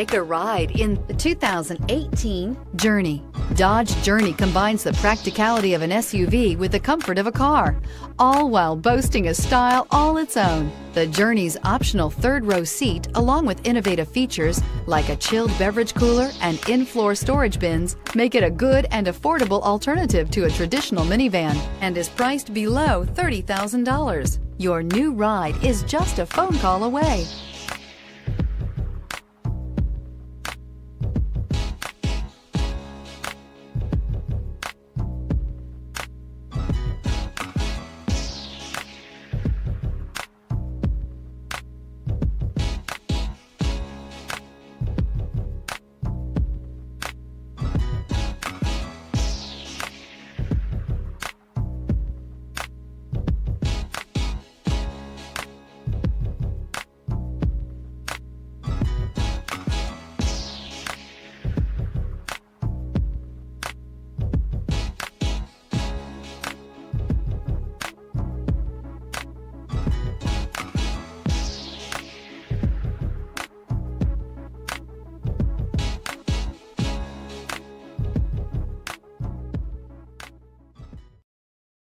Take a ride in the 2018 Journey. Dodge Journey combines the practicality of an SUV with the comfort of a car, all while boasting a style all its own. The Journey's optional third-row seat, along with innovative features like a chilled beverage cooler and in-floor storage bins, make it a good and affordable alternative to a traditional minivan and is priced below $30,000. Your new ride is just a phone call away.